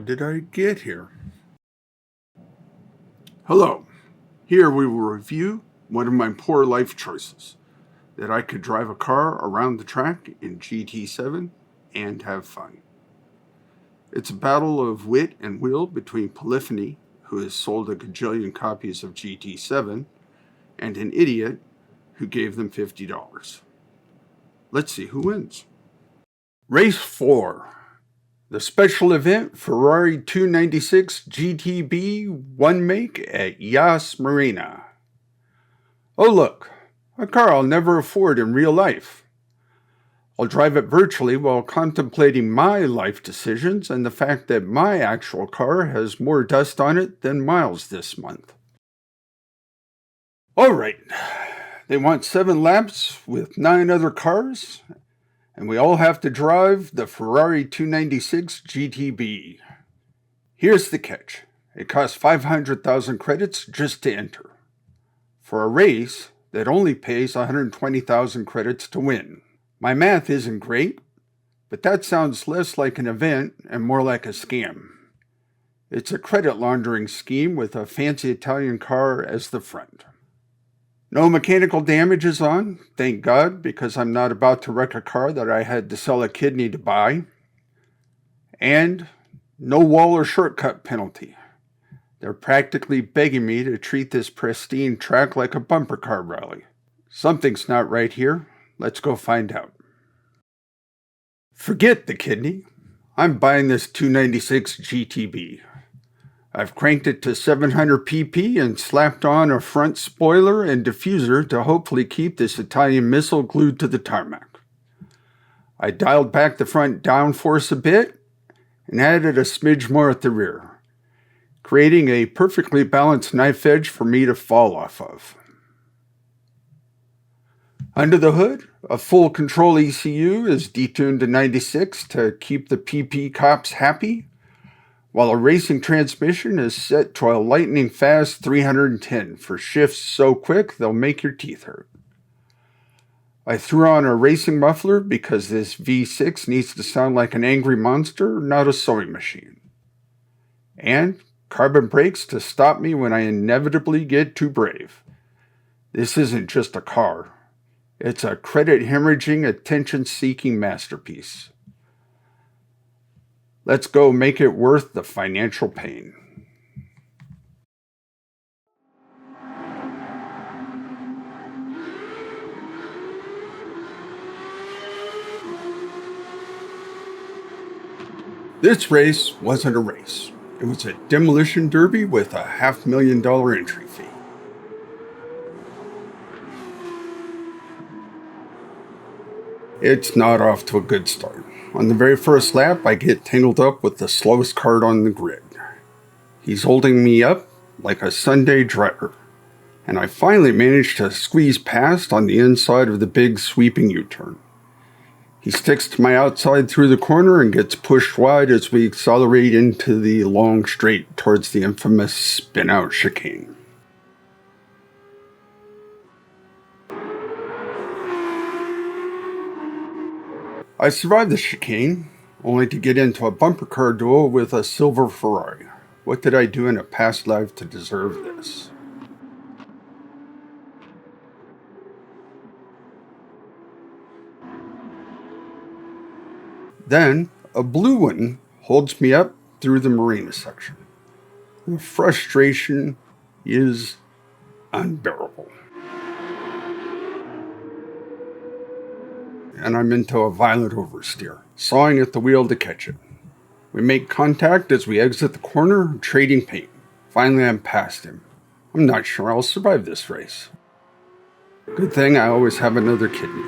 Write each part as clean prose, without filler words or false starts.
did I get here? Hello. Here we will review one of my poor life choices. That I could drive a car around the track in GT7 and have fun. It's a battle of wit and will between Polyphony, who has sold a gajillion copies of GT7, and an idiot who gave them $50. Let's see who wins. Race 4. The special event Ferrari 296 GTB One-Make at Yas Marina. Oh look, a car I'll never afford in real life. I'll drive it virtually while contemplating my life decisions and the fact that my actual car has more dust on it than miles this month. Alright, they want 7 laps with 9 other cars, and we all have to drive the Ferrari 296 GTB. Here's the catch. It costs 500,000 credits just to enter. For a race that only pays 120,000 credits to win. My math isn't great, but that sounds less like an event and more like a scam. It's a credit laundering scheme with a fancy Italian car as the front. No mechanical damages on, thank God, because I'm not about to wreck a car that I had to sell a kidney to buy. And no wall or shortcut penalty. They're practically begging me to treat this pristine track like a bumper car rally. Something's not right here. Let's go find out. Forget the kidney. I'm buying this 296 GTB. I've cranked it to 700 pp and slapped on a front spoiler and diffuser to hopefully keep this Italian missile glued to the tarmac. I dialed back the front downforce a bit and added a smidge more at the rear, creating a perfectly balanced knife edge for me to fall off of. Under the hood, a full control ECU is detuned to 96 to keep the PP cops happy, while a racing transmission is set to a lightning fast 310 for shifts so quick they'll make your teeth hurt. I threw on a racing muffler because this V6 needs to sound like an angry monster, not a sewing machine. And carbon brakes to stop me when I inevitably get too brave. This isn't just a car. It's a credit-hemorrhaging, attention-seeking masterpiece. Let's go make it worth the financial pain. This race wasn't a race. It was a demolition derby with a $500,000 entry fee. It's not off to a good start. On the very first lap, I get tangled up with the slowest cart on the grid. He's holding me up like a Sunday driver, and I finally manage to squeeze past on the inside of the big sweeping U-turn. He sticks to my outside through the corner and gets pushed wide as we accelerate into the long straight towards the infamous spin-out chicane. I survived the chicane, only to get into a bumper car duel with a silver Ferrari. What did I do in a past life to deserve this? Then, a blue one holds me up through the marina section. The frustration is unbearable. And I'm into a violent oversteer, sawing at the wheel to catch it. We make contact as we exit the corner, trading paint. Finally, I'm past him. I'm not sure I'll survive this race. Good thing I always have another kidney.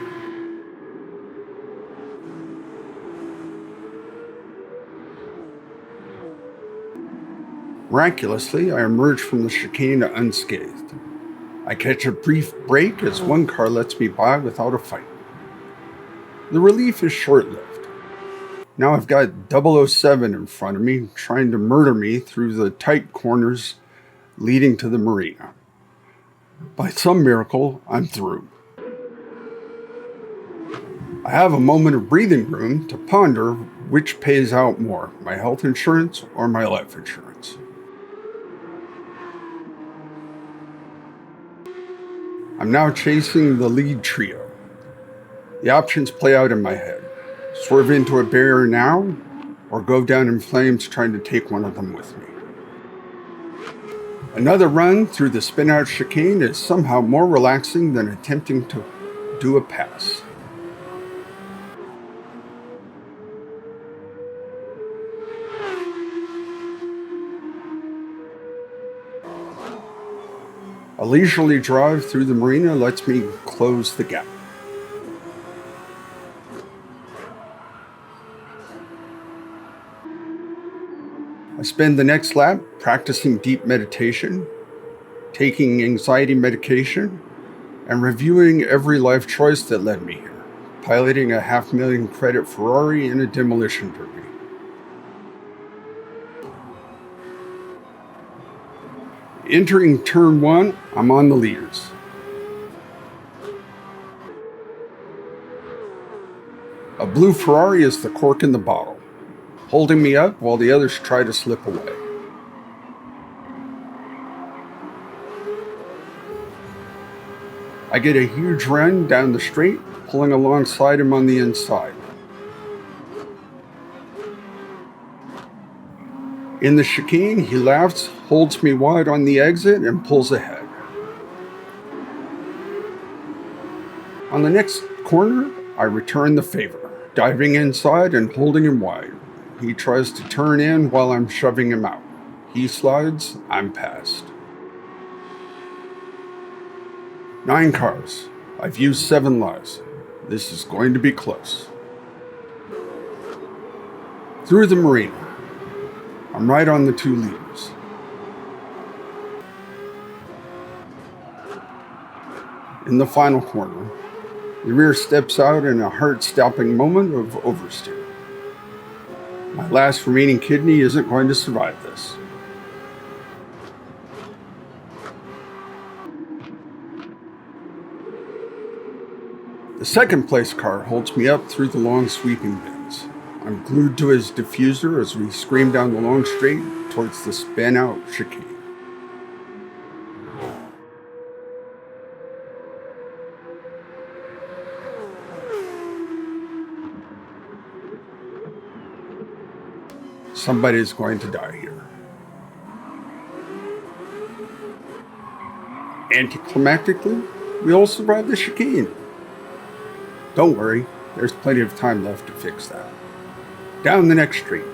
Miraculously, I emerge from the chicane unscathed. I catch a brief break as one car lets me by without a fight. The relief is short-lived. Now I've got 007 in front of me, trying to murder me through the tight corners leading to the marina. By some miracle, I'm through. I have a moment of breathing room to ponder which pays out more, my health insurance or my life insurance. I'm now chasing the lead trio. The options play out in my head. Swerve into a barrier now, or go down in flames trying to take one of them with me. Another run through the spin-out chicane is somehow more relaxing than attempting to do a pass. A leisurely drive through the marina lets me close the gap. I spend the next lap practicing deep meditation, taking anxiety medication, and reviewing every life choice that led me here, piloting a $500,000 credit Ferrari in a demolition derby. Entering turn 1, I'm on the leaders. A blue Ferrari is the cork in the bottle, holding me up while the others try to slip away. I get a huge run down the straight, pulling alongside him on the inside. In the chicane, he laughs, holds me wide on the exit, and pulls ahead. On the next corner, I return the favor, diving inside and holding him wide. He tries to turn in while I'm shoving him out. He slides, I'm past. 9 cars. I've used 7 lives. This is going to be close. Through the marina. I'm right on the 2 leaders. In the final corner, the rear steps out in a heart-stopping moment of oversteer. My last remaining kidney isn't going to survive this. The second place car holds me up through the long sweeping bends. I'm glued to his diffuser as we scream down the long straight towards the spin-out chicane. Somebody's going to die here. Anticlimactically, we all survived the chicane. Don't worry, there's plenty of time left to fix that. Down the next street,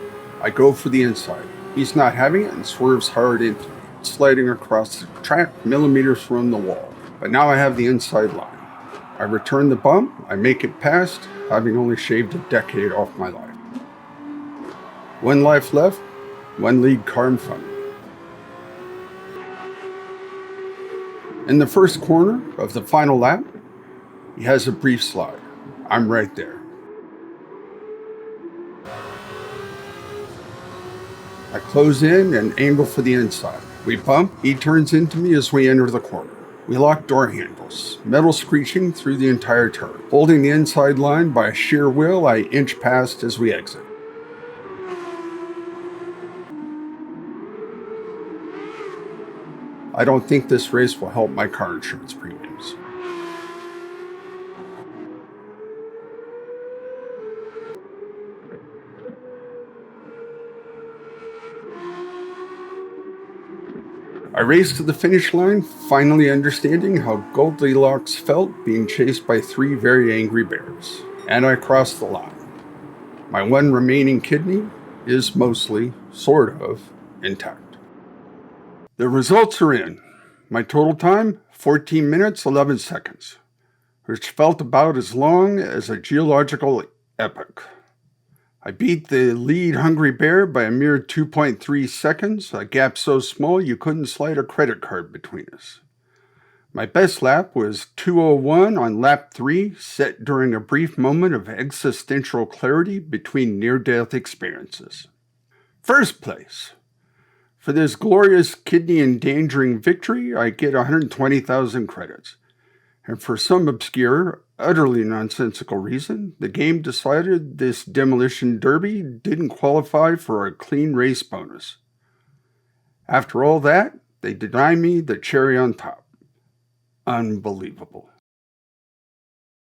I go for the inside. He's not having it and swerves hard into me, sliding across the track millimeters from the wall. But now I have the inside line. I return the bump, I make it past, having only shaved a decade off my life. 1 life left, 1 lead car in front of me. In the first corner of the final lap, he has a brief slide. I'm right there. I close in and angle for the inside. We bump, he turns into me as we enter the corner. We lock door handles, metal screeching through the entire turn. Holding the inside line by a sheer will, I inch past as we exit. I don't think this race will help my car insurance premiums. I race to the finish line, finally understanding how Goldilocks felt being chased by 3 very angry bears. And I cross the line. My 1 remaining kidney is mostly, sort of, intact. The results are in. My total time, 14 minutes, 11 seconds, which felt about as long as a geological epoch. I beat the lead hungry bear by a mere 2.3 seconds, a gap so small you couldn't slide a credit card between us. My best lap was 2:01 on lap 3, set during a brief moment of existential clarity between near-death experiences. First place. For this glorious kidney-endangering victory, I get 120,000 credits. And for some obscure, utterly nonsensical reason, the game decided this Demolition Derby didn't qualify for a clean race bonus. After all that, they deny me the cherry on top. Unbelievable.